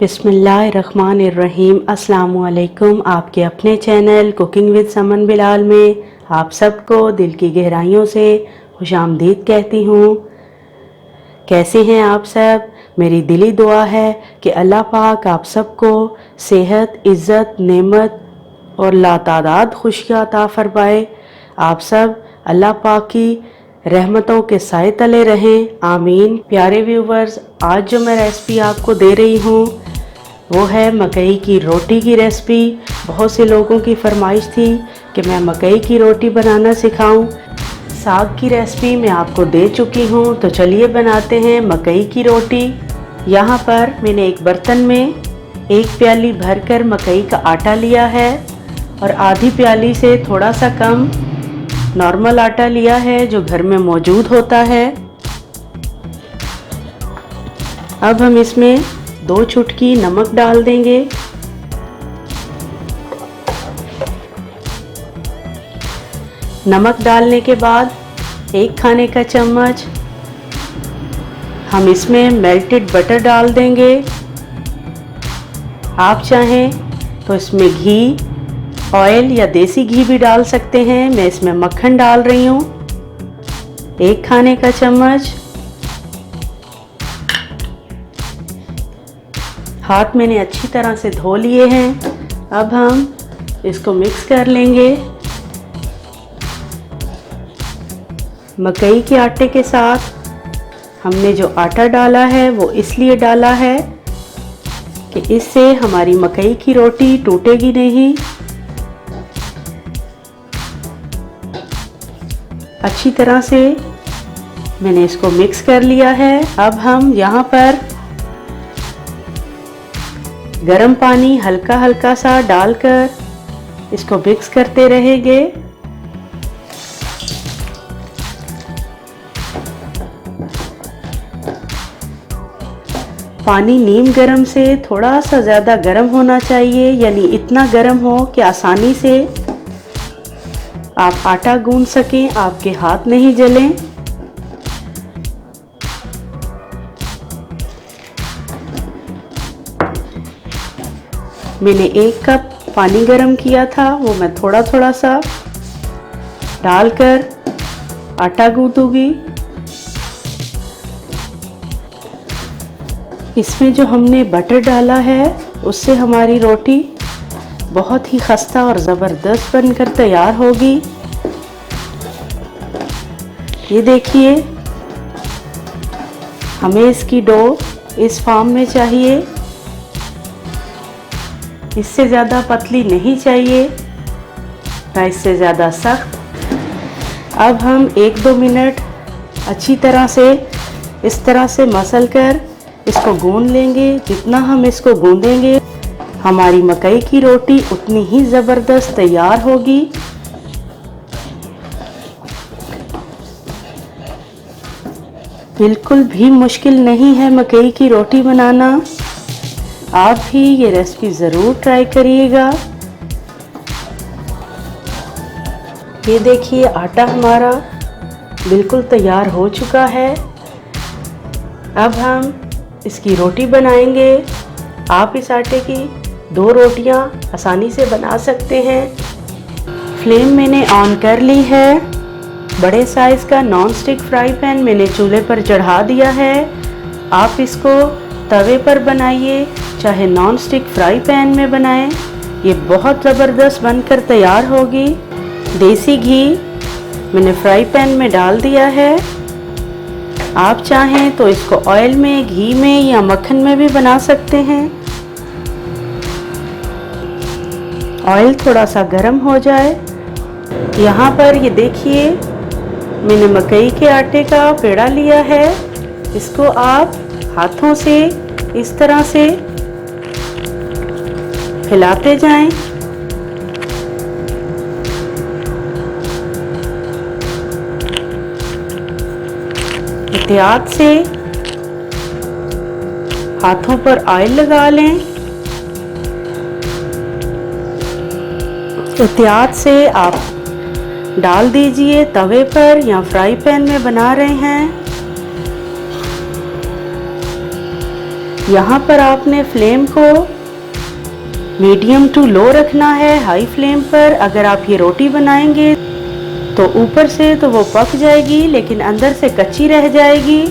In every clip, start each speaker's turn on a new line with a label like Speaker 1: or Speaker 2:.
Speaker 1: बिस्मिल्लाहिर्रहमानिर्रहीम। अस्सलामुअलैकुम। आपके अपने channel cooking with someone Bilal में आप सबको दिल की गहराइयों से खुशामदीद कहती हूँ। कैसे हैं आप सब? मेरी दिली दुआ है कि अल्लाह पाक आप सबको सेहत, इज़्ज़त, नेमत और लातादाद खुशियाँ अता फरमाए। आप सब अल्लाह पाक की रहमतों के साए तले रहें, आमीन। प्यारे व्यूवर्स, आज जो मैं रेसिपी आपको दे रही हूँ वो है मकई की रोटी की रेसिपी। बहुत से लोगों की फरमाइश थी कि मैं मकई की रोटी बनाना सिखाऊं। साग की रेसिपी मैं आपको दे चुकी हूँ, तो चलिए बनाते हैं मकई की रोटी। यहाँ पर मैंने एक बर्तन में 1 प्याली भरकर मकई का आटा लिया है और आधी प्याली से थोड़ा सा कम नॉर्मल आटा लिया है जो घर में मौजूद होता है। अब हम इसमें 2 चुटकी नमक डाल देंगे। नमक डालने के बाद 1 खाने का चम्मच हम इसमें मेल्टेड बटर डाल देंगे। आप चाहें तो इसमें घी, ऑयल या देसी घी भी डाल सकते हैं। मैं इसमें मक्खन डाल रही हूँ 1 खाने का चम्मच। हाथ मैंने अच्छी तरह से धो लिए हैं। अब हम इसको मिक्स कर लेंगे। मकई के आटे के साथ हमने जो आटा डाला है वो इसलिए डाला है कि इससे हमारी मकई की रोटी टूटेगी नहीं। अच्छी तरह से मैंने इसको मिक्स कर लिया है। अब हम यहाँ पर गरम पानी हल्का हल्का सा डालकर इसको मिक्स करते रहेंगे। पानी नीम गरम से थोड़ा सा ज़्यादा गरम होना चाहिए, यानी इतना गरम हो कि आसानी से आप आटा गूंथ सकें, आपके हाथ नहीं जलें। मैंने 1 कप पानी गरम किया था, वो मैं थोड़ा थोड़ा सा डालकर आटा गूंथूंगी। इसमें जो हमने बटर डाला है उससे हमारी रोटी बहुत ही खस्ता और ज़बरदस्त बनकर तैयार होगी। ये देखिए, हमें इसकी डो इस फॉर्म में चाहिए, इससे ज़्यादा पतली नहीं चाहिए ना इससे ज़्यादा सख्त। अब हम 1-2 मिनट अच्छी तरह से इस तरह से मसल कर इसको गूंद लेंगे। जितना हम इसको गूंदेंगे हमारी मकई की रोटी उतनी ही ज़बरदस्त तैयार होगी। बिल्कुल भी मुश्किल नहीं है मकई की रोटी बनाना। आप भी ये रेसिपी ज़रूर ट्राई करिएगा। ये देखिए, आटा हमारा बिल्कुल तैयार हो चुका है। अब हम इसकी रोटी बनाएंगे। आप इस आटे की 2 रोटियां आसानी से बना सकते हैं। फ्लेम मैंने ऑन कर ली है। बड़े साइज़ का नॉन स्टिक फ्राई पैन मैंने चूल्हे पर चढ़ा दिया है। आप इसको तवे पर बनाइए चाहे नॉन स्टिक फ्राई पैन में बनाएं, ये बहुत ज़बरदस्त बनकर तैयार होगी। देसी घी मैंने फ्राई पैन में डाल दिया है। आप चाहें तो इसको ऑयल में, घी में या मक्खन में भी बना सकते हैं। ऑयल थोड़ा सा गर्म हो जाए। यहाँ पर ये देखिए, मैंने मकई के आटे का पेड़ा लिया है। इसको आप हाथों से इस तरह से फैलाते जाएं। एहतियात से हाथों पर ऑयल लगा लें। एहतियात से आप डाल दीजिए तवे पर या फ्राई पैन में बना रहे हैं। यहाँ पर आपने फ्लेम को मीडियम टू लो रखना है, हाई फ्लेम पर। अगर आप ये रोटी बनाएंगे तो ऊपर से तो वो पक जाएगी लेकिन अंदर से कच्ची रह जाएगी।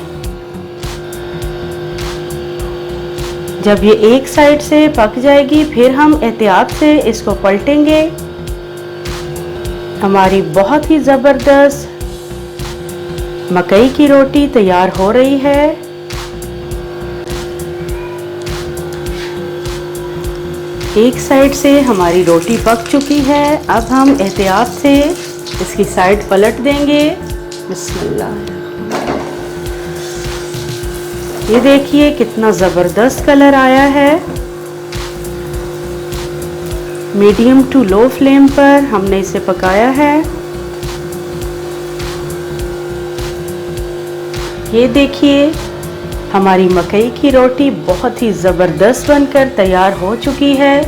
Speaker 1: जब ये एक साइड से पक जाएगी फिर हम एहतियात से इसको पलटेंगे। हमारी बहुत ही ज़बरदस्त मकई की रोटी तैयार हो रही है। एक साइड से हमारी रोटी पक चुकी है। अब हम एहतियात से इसकी साइड पलट देंगे। बिस्मिल्लाह। ये देखिए कितना ज़बरदस्त कलर आया है। मीडियम टू लो फ्लेम पर हमने इसे पकाया है। ये देखिए हमारी मकई की रोटी बहुत ही ज़बरदस्त बनकर तैयार हो चुकी है।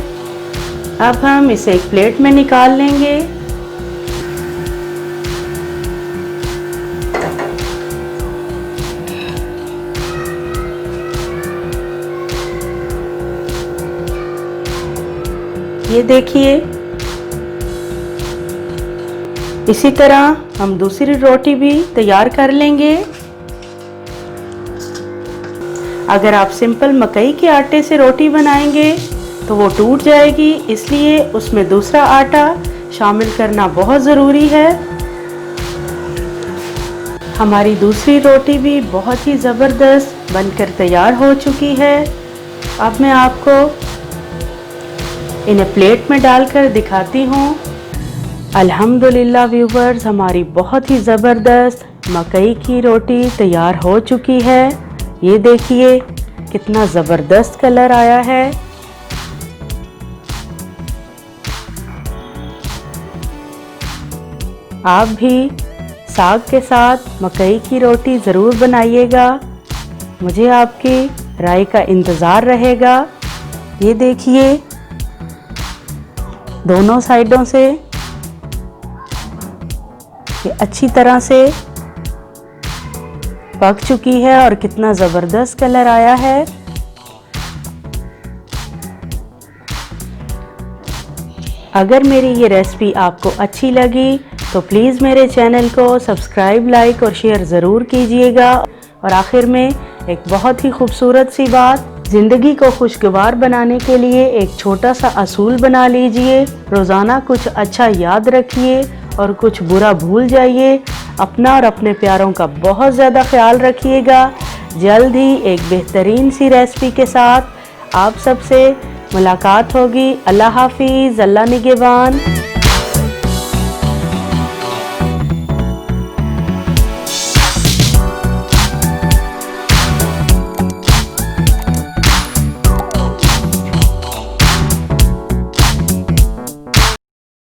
Speaker 1: अब हम इसे एक प्लेट में निकाल लेंगे। ये देखिए इसी तरह हम दूसरी रोटी भी तैयार कर लेंगे। अगर आप सिंपल मकई के आटे से रोटी बनाएंगे तो वो टूट जाएगी, इसलिए उसमें दूसरा आटा शामिल करना बहुत ज़रूरी है। हमारी दूसरी रोटी भी बहुत ही ज़बरदस्त बनकर तैयार हो चुकी है। अब मैं आपको इन्हें प्लेट में डालकर दिखाती हूँ। अल्हम्दुलिल्लाह व्यूवर्स, हमारी बहुत ही ज़बरदस्त मकई की रोटी तैयार हो चुकी है। ये देखिए कितना ज़बरदस्त कलर आया है। आप भी साग के साथ मकई की रोटी ज़रूर बनाइएगा। मुझे आपकी राय का इंतज़ार रहेगा। ये देखिए दोनों साइडों से ये अच्छी तरह से पक चुकी है और कितना ज़बरदस्त कलर आया है। अगर मेरी ये रेसिपी आपको अच्छी लगी तो प्लीज़ मेरे चैनल को सब्सक्राइब, लाइक और शेयर ज़रूर कीजिएगा। और आखिर में एक बहुत ही खूबसूरत सी बात, ज़िंदगी को खुशगवार बनाने के लिए एक छोटा सा असूल बना लीजिए। रोज़ाना कुछ अच्छा याद रखिए और कुछ बुरा भूल जाइए। अपना और अपने प्यारों का बहुत ज़्यादा ख्याल रखिएगा। जल्द ही एक बेहतरीन सी रेसिपी के साथ आप सबसे मुलाकात होगी। अल्लाह हाफिज़, अल्लाह निगहबान।